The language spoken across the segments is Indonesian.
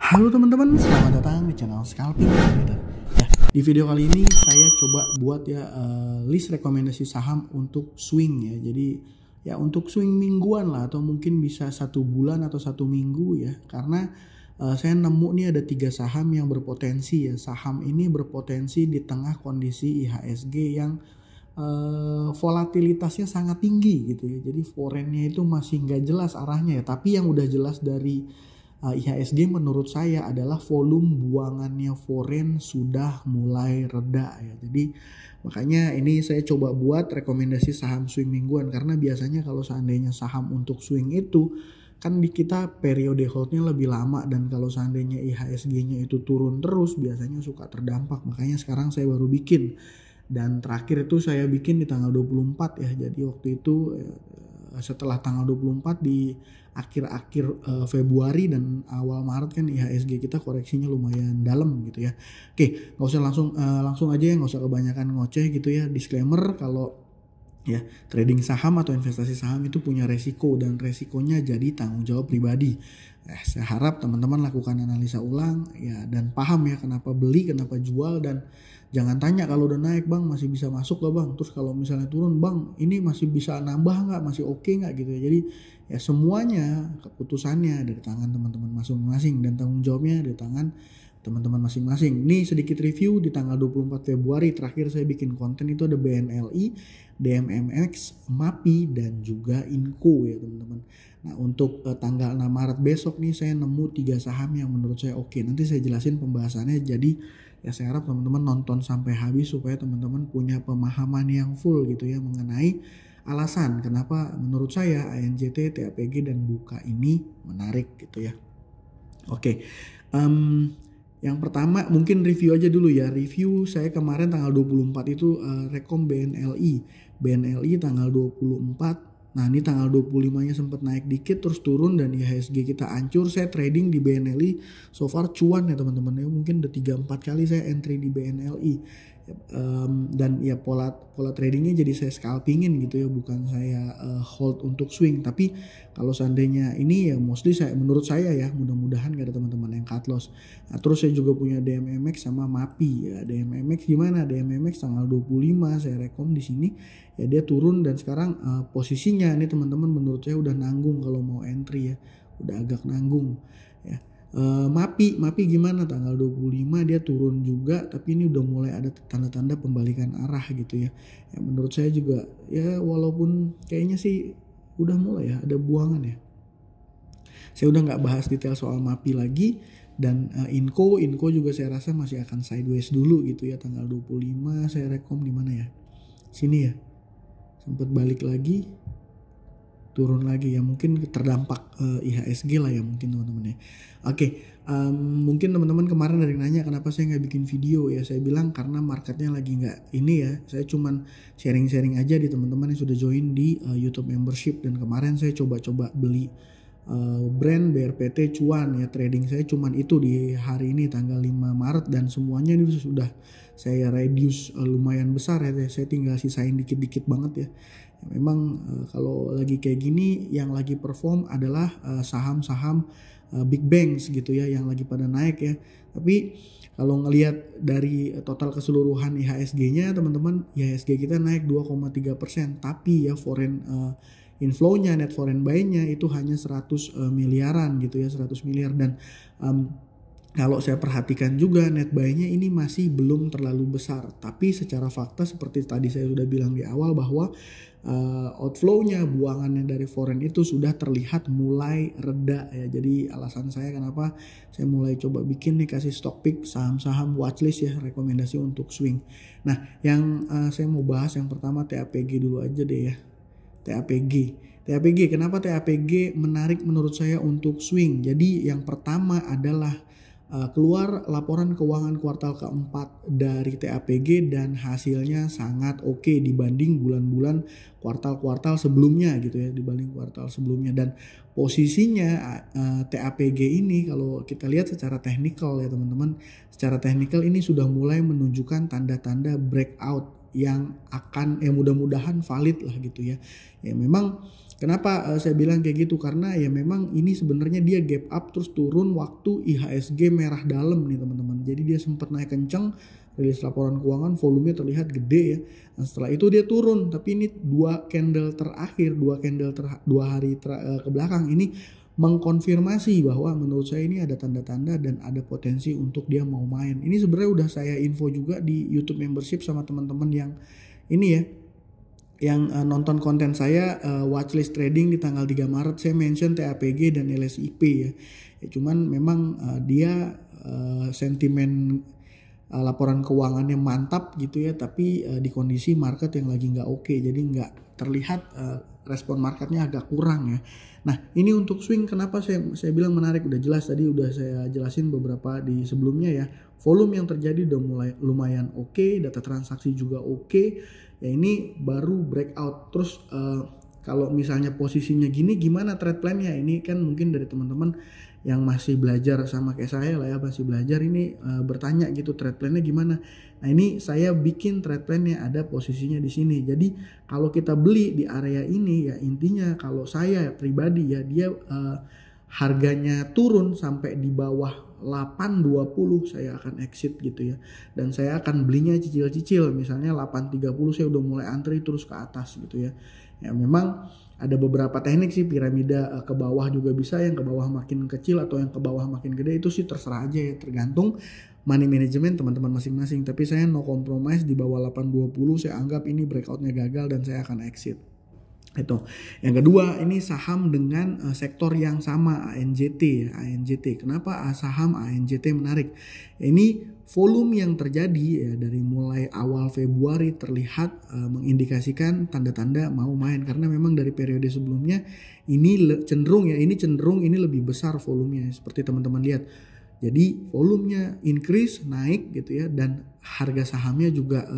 Halo teman-teman, selamat datang di channel Scalping Trader. Ya, di video kali ini saya coba buat ya list rekomendasi saham untuk swing ya. Jadi ya untuk swing mingguan lah atau mungkin bisa 1 bulan atau 1 minggu ya. Karena saya nemu nih ada 3 saham yang berpotensi ya. Saham ini berpotensi di tengah kondisi IHSG yang volatilitasnya sangat tinggi gitu ya. Jadi foreign-nya itu masih nggak jelas arahnya ya. Tapi yang udah jelas dari IHSG menurut saya adalah volume buangannya foreign sudah mulai reda ya. Jadi makanya ini saya coba buat rekomendasi saham swing mingguan, karena biasanya kalau seandainya saham untuk swing itu kan di kita periode holdnya lebih lama, dan kalau seandainya IHSG-nya itu turun terus biasanya suka terdampak. Makanya sekarang saya baru bikin, dan terakhir itu saya bikin di tanggal 24 ya. Jadi waktu itu setelah tanggal 24 di akhir-akhir Februari dan awal Maret kan IHSG kita koreksinya lumayan dalam gitu ya. Oke, nggak usah langsung aja ya, nggak usah kebanyakan ngoceh gitu ya. Disclaimer kalau ya trading saham atau investasi saham itu punya resiko, dan resikonya jadi tanggung jawab pribadi. Saya harap teman-teman lakukan analisa ulang ya, dan paham ya kenapa beli, kenapa jual, dan jangan tanya kalau udah naik bang masih bisa masuk gak bang, terus kalau misalnya turun bang ini masih bisa nambah nggak, masih oke nggak gitu ya. Jadi ya semuanya keputusannya dari tangan teman-teman masing-masing, dan tanggung jawabnya dari tangan teman-teman masing-masing. Ini sedikit review di tanggal 24 Februari terakhir saya bikin konten itu ada BNLI, DMMX, MAPI, dan juga Inco ya teman-teman. Nah untuk tanggal 6 Maret besok nih saya nemu 3 saham yang menurut saya oke. Nanti saya jelasin pembahasannya, jadi ya saya harap teman-teman nonton sampai habis supaya teman-teman punya pemahaman yang full gitu ya mengenai alasan kenapa menurut saya ANJT, TAPG, dan Buka ini menarik gitu ya. Oke, yang pertama mungkin review aja dulu ya. Review saya kemarin tanggal 24 itu rekom BNLI. BNLI tanggal 24. Nah ini tanggal 25-nya sempat naik dikit terus turun dan IHSG kita hancur. Saya trading di BNLI so far cuan ya teman-teman ya. Mungkin udah 3-4 kali saya entry di BNLI. Dan ya pola tradingnya jadi saya scalpingin gitu ya, bukan saya hold untuk swing. Tapi kalau seandainya ini ya mostly menurut saya ya, mudah-mudahan gak ada teman-teman yang cut loss. Nah, terus saya juga punya DMMX sama MAPI ya. DMMX gimana? DMMX tanggal 25 saya rekom di sini ya, dia turun dan sekarang posisinya ini teman-teman menurut saya udah nanggung kalau mau entry ya, udah agak nanggung ya. MAPI gimana, tanggal 25 dia turun juga, tapi ini udah mulai ada tanda-tanda pembalikan arah gitu ya. Ya menurut saya juga ya walaupun kayaknya sih udah mulai ya ada buangan ya. Saya udah nggak bahas detail soal MAPI lagi, dan Inco juga saya rasa masih akan sideways dulu gitu ya. Tanggal 25 saya rekom di mana ya, sini ya, sempat balik lagi turun lagi ya, mungkin terdampak IHSG lah ya mungkin teman-teman ya. Oke, mungkin teman-teman kemarin ada yang nanya kenapa saya nggak bikin video ya. Saya bilang karena marketnya lagi nggak ini ya. Saya cuman sharing-sharing aja di teman-teman yang sudah join di YouTube membership, dan kemarin saya coba-coba beli brand BRPT cuan ya. Trading saya cuman itu di hari ini tanggal 5 Maret, dan semuanya ini sudah saya reduce lumayan besar ya. Saya tinggal sisain dikit-dikit banget ya. Memang kalau lagi kayak gini yang lagi perform adalah saham-saham big banks gitu ya, yang lagi pada naik ya. Tapi kalau ngelihat dari total keseluruhan IHSG-nya teman-teman, IHSG kita naik 2,3%, tapi ya foreign inflow-nya, net foreign buy-nya itu hanya 100 miliaran gitu ya, 100 miliar. Dan kalau saya perhatikan juga net buy-nya ini masih belum terlalu besar. Tapi secara fakta seperti tadi saya sudah bilang di awal bahwa outflow-nya, buangannya dari foreign itu sudah terlihat mulai reda ya. Jadi alasan saya kenapa saya mulai coba bikin nih, kasih stock pick saham-saham watchlist ya, rekomendasi untuk swing. Nah yang saya mau bahas yang pertama TAPG dulu aja deh ya. TAPG, kenapa TAPG menarik menurut saya untuk swing? Jadi yang pertama adalah keluar laporan keuangan kuartal keempat dari TAPG dan hasilnya sangat oke dibanding bulan-bulan kuartal-kuartal sebelumnya gitu ya, dibanding kuartal sebelumnya. Dan posisinya TAPG ini kalau kita lihat secara teknikal ya teman-teman, secara teknikal ini sudah mulai menunjukkan tanda-tanda breakout yang akan mudah-mudahan valid lah gitu ya. Ya memang Kenapa saya bilang kayak gitu? Karena ya memang ini sebenarnya dia gap up terus turun waktu IHSG merah dalam nih teman-teman. Jadi dia sempat naik kenceng, rilis laporan keuangan, volumenya terlihat gede ya. Nah, setelah itu dia turun, tapi ini dua hari ke belakang ini mengkonfirmasi bahwa menurut saya ini ada tanda-tanda dan ada potensi untuk dia mau main. Ini sebenarnya udah saya info juga di YouTube membership sama teman-teman yang ini ya, yang nonton konten saya watchlist trading di tanggal 3 Maret saya mention TAPG dan LSIP ya. Cuman memang dia sentimen laporan keuangannya mantap gitu ya, tapi di kondisi market yang lagi nggak oke, jadi nggak terlihat respon marketnya agak kurang ya. Nah ini untuk swing kenapa saya bilang menarik, udah jelas tadi udah saya jelasin beberapa di sebelumnya ya. Volume yang terjadi udah mulai lumayan oke, data transaksi juga oke. Ya ini baru breakout. Terus kalau misalnya posisinya gini gimana trade plan-nya? Ini kan mungkin dari teman-teman yang masih belajar sama kayak saya lah ya, masih belajar ini bertanya gitu trade plan-nya gimana. Nah ini saya bikin trade plan-nya ada posisinya di sini. Jadi kalau kita beli di area ini ya intinya kalau saya pribadi ya dia harganya turun sampai di bawah 8.20 saya akan exit gitu ya. Dan saya akan belinya cicil-cicil, misalnya 8.30 saya udah mulai antri terus ke atas gitu ya. Ya memang ada beberapa teknik sih, piramida ke bawah juga bisa, yang ke bawah makin kecil atau yang ke bawah makin gede itu sih terserah aja ya, tergantung money management teman-teman masing-masing. Tapi saya no compromise, di bawah 8.20 saya anggap ini breakoutnya gagal dan saya akan exit. Itu. Yang kedua ini saham dengan sektor yang sama, ANJT ya, ANJT. Kenapa saham ANJT menarik? Ini volume yang terjadi ya dari mulai awal Februari terlihat mengindikasikan tanda-tanda mau main, karena memang dari periode sebelumnya ini cenderung ini lebih besar volumenya seperti teman-teman lihat. Jadi volumenya increase, naik gitu ya, dan harga sahamnya juga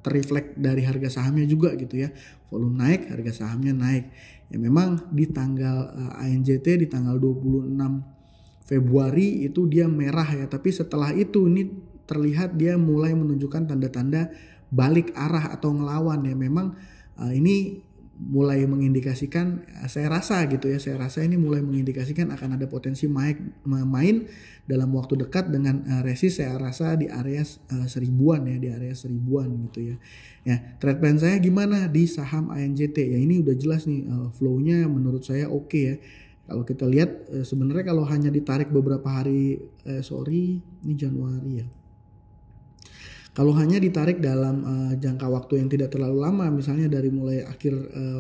terreflect dari harga sahamnya juga gitu ya. Volume naik, harga sahamnya naik. Ya memang di tanggal ANJT di tanggal 26 Februari itu dia merah ya, tapi setelah itu ini terlihat dia mulai menunjukkan tanda-tanda balik arah atau ngelawan ya. Memang ini mulai mengindikasikan, saya rasa ini mulai mengindikasikan akan ada potensi main dalam waktu dekat dengan resist saya rasa di area 1000-an ya, di area 1000-an gitu ya. Ya, trade plan saya gimana di saham ANJT ya, ini udah jelas nih flow-nya menurut saya oke ya. Kalau kita lihat sebenarnya kalau hanya ditarik beberapa hari ini Januari ya. Kalau hanya ditarik dalam jangka waktu yang tidak terlalu lama, misalnya dari mulai akhir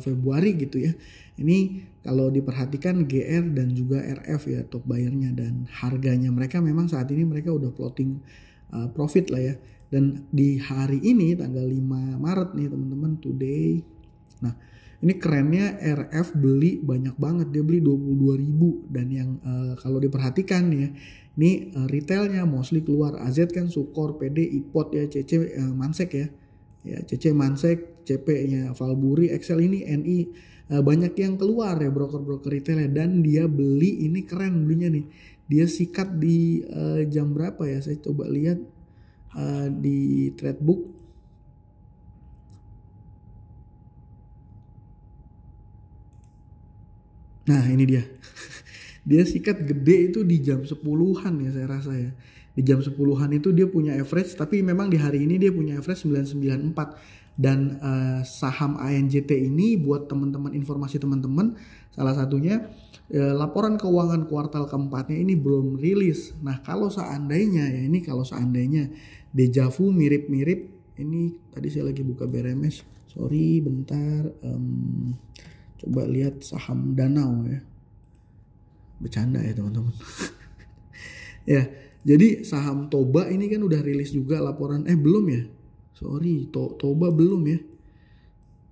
Februari gitu ya. Ini kalau diperhatikan GR dan juga RF ya top buyer-nya, dan harganya mereka memang saat ini mereka udah plotting profit lah ya. Dan di hari ini tanggal 5 Maret nih teman-teman, today. Nah, ini kerennya RF beli banyak banget, dia beli 22.000, dan yang kalau diperhatikan ya, ini retailnya mostly keluar. AZ kan Sukor, PD, Ipot ya, CC Mansek ya. Ya CC Mansek, CP-nya Valburi, Excel ini NI banyak yang keluar ya, broker-broker retailnya, dan dia beli ini keren belinya nih. Dia sikat di jam berapa ya? Saya coba lihat di Tradebook. Nah, ini dia. Dia sikat gede itu di jam 10-an ya saya rasa ya. Di jam 10-an itu dia punya average, tapi memang di hari ini dia punya average 994. Dan saham ANJT ini buat teman-teman, informasi teman-teman, salah satunya laporan keuangan kuartal keempatnya ini belum rilis. Nah, kalau seandainya dejavu mirip-mirip, ini tadi saya lagi buka BRMS. Sorry bentar. Coba lihat saham Danau ya. Bercanda ya teman-teman. Ya, jadi saham Toba ini kan udah rilis juga laporan, belum ya? Sorry, Toba belum ya.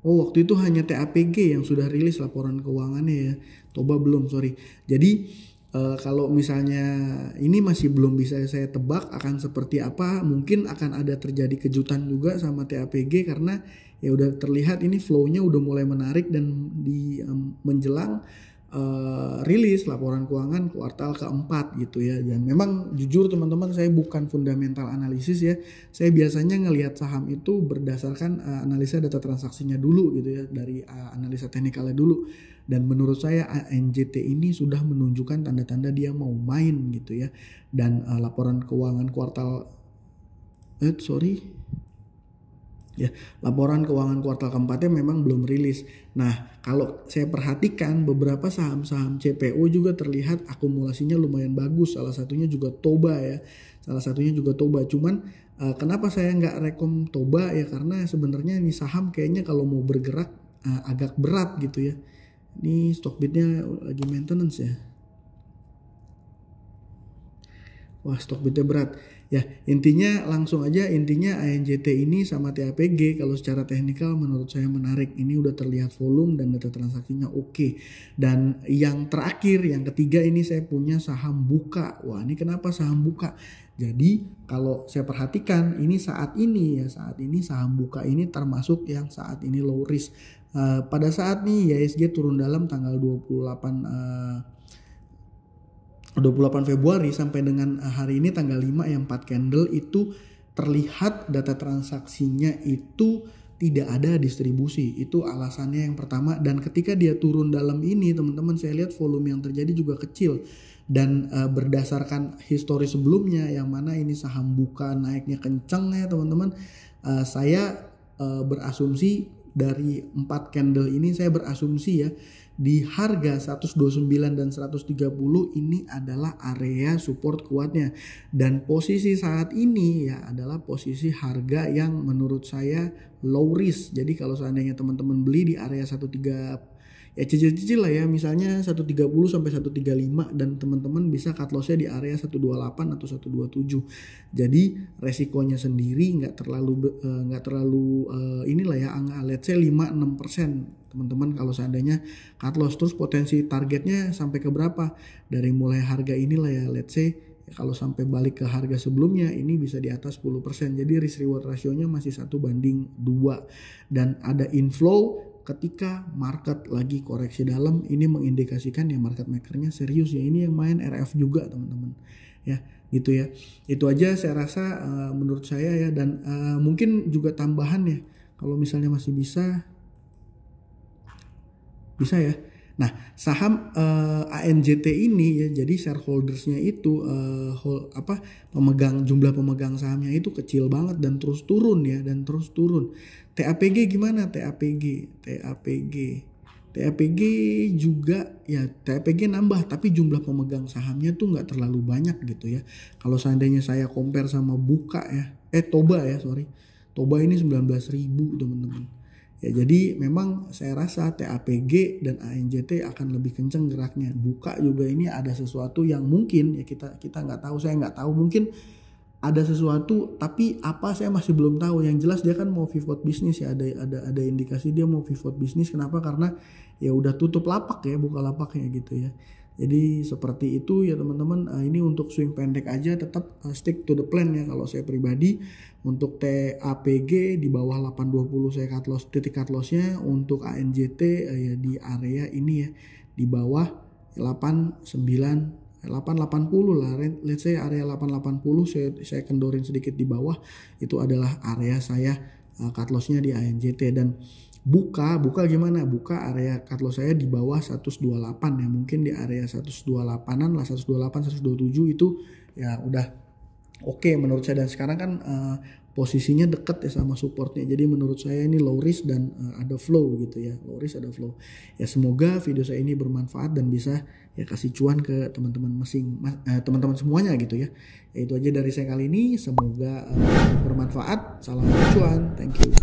Oh, waktu itu hanya TAPG yang sudah rilis laporan keuangannya ya. Toba belum, sorry. Jadi kalau misalnya ini masih belum bisa saya tebak akan seperti apa. Mungkin akan ada terjadi kejutan juga sama TAPG, karena ya udah terlihat ini flow-nya udah mulai menarik, dan di menjelang rilis laporan keuangan kuartal keempat gitu ya. Dan memang jujur teman-teman, saya bukan fundamental analisis ya. Saya biasanya ngelihat saham itu berdasarkan analisa data transaksinya dulu gitu ya, dari analisa teknikalnya dulu. Dan menurut saya ANJT ini sudah menunjukkan tanda-tanda dia mau main gitu ya. Dan laporan keuangan kuartal laporan keuangan kuartal keempatnya memang belum rilis. Nah, kalau saya perhatikan beberapa saham-saham CPO juga terlihat akumulasinya lumayan bagus. Salah satunya juga Toba ya. Cuman kenapa saya nggak rekom Toba ya, karena sebenarnya ini saham kayaknya kalau mau bergerak agak berat gitu ya. Ini Stockbit-nya lagi maintenance ya. Wah, Stockbit-nya berat. Ya, intinya ANJT ini sama TAPG kalau secara teknikal menurut saya menarik. Ini udah terlihat volume dan data transaksinya oke. Dan yang terakhir, yang ketiga ini saya punya saham Buka. Wah, ini kenapa saham Buka? Jadi kalau saya perhatikan ini saat ini saham Buka ini termasuk yang saat ini low risk. Pada saat nih IHSG turun dalam tanggal 28 Februari sampai dengan hari ini tanggal 5 yang 4 candle itu terlihat data transaksinya itu tidak ada distribusi. Itu alasannya yang pertama. Dan ketika dia turun dalam ini teman-teman, saya lihat volume yang terjadi juga kecil. Dan berdasarkan histori sebelumnya yang mana ini saham Buka naiknya kenceng ya teman-teman, saya berasumsi dari 4 candle ini, saya berasumsi ya di harga 129 dan 130 ini adalah area support kuatnya. Dan posisi saat ini ya adalah posisi harga yang menurut saya low risk. Jadi kalau seandainya teman-teman beli di area 13 ya cicil-cicil lah ya, misalnya 130 sampai 135 dan teman-teman bisa cut loss-nya di area 128 atau 127. Jadi resikonya sendiri nggak terlalu inilah ya, let's say 5-6% teman-teman kalau seandainya cut loss. Terus potensi targetnya sampai ke berapa? Dari mulai harga inilah ya, let's say ya, kalau sampai balik ke harga sebelumnya ini bisa di atas 10%. Jadi risk reward rasionya masih 1:2. Dan ada inflow ketika market lagi koreksi dalam, ini mengindikasikan ya market makernya serius ya. Ini yang main RF juga teman-teman ya, gitu ya. Itu aja saya rasa menurut saya ya. Dan mungkin juga tambahan ya, kalau misalnya masih bisa ya. Nah, saham ANJT ini ya, jadi shareholdersnya itu jumlah pemegang sahamnya itu kecil banget dan terus turun ya, TAPG gimana? TAPG juga ya, TAPG nambah tapi jumlah pemegang sahamnya tuh nggak terlalu banyak gitu ya. Kalau seandainya saya compare sama Buka ya, Toba ini 19.000 teman-teman. Ya, jadi memang saya rasa TAPG dan ANJT akan lebih kenceng geraknya. Buka juga ini ada sesuatu yang mungkin ya kita nggak tahu, saya nggak tahu, mungkin ada sesuatu tapi apa saya masih belum tahu. Yang jelas dia kan mau pivot bisnis ya, ada indikasi dia mau pivot bisnis. Kenapa? Karena ya udah tutup lapak ya, buka lapaknya gitu ya. Jadi seperti itu ya teman-teman. Ini untuk swing pendek aja tetap stick to the plan ya kalau saya pribadi. Untuk TAPG di bawah 820 saya titik cut lossnya. Untuk ANJT ya di area ini ya, di bawah 880 lah, let's say area 880 saya kendorin sedikit di bawah, itu adalah area saya cut lossnya di ANJT. Dan Buka gimana? Buka area cut loss saya di bawah 128 ya, mungkin di area 128an lah, 128 127 itu ya udah oke menurut saya. Dan sekarang kan posisinya deket ya sama supportnya, jadi menurut saya ini low risk dan ada flow gitu ya, low risk ada flow ya. Semoga video saya ini bermanfaat dan bisa ya kasih cuan ke teman-teman teman-teman semuanya gitu ya. Itu aja dari saya kali ini, semoga bermanfaat. Salam cuan, thank you.